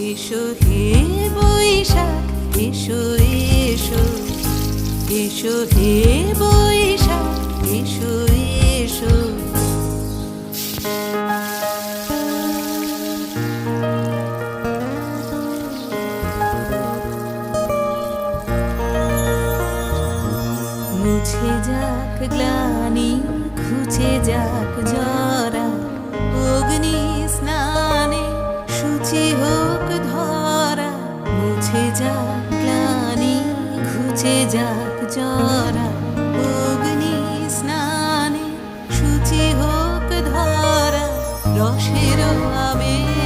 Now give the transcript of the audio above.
এসো হে বৈশাখ, এসো এসো, এসো হে বৈশাখ, এসো এসো। মুছে যাক গ্লানি, ঘুচে যাক জরা, অগ্নি স্নানে শুচি হোক ধরা। মুছে যাক গ্লানি, ঘুচে যাক জরা, অগ্নি স্নানে শুচি হোক ধরা। রসের আবেশ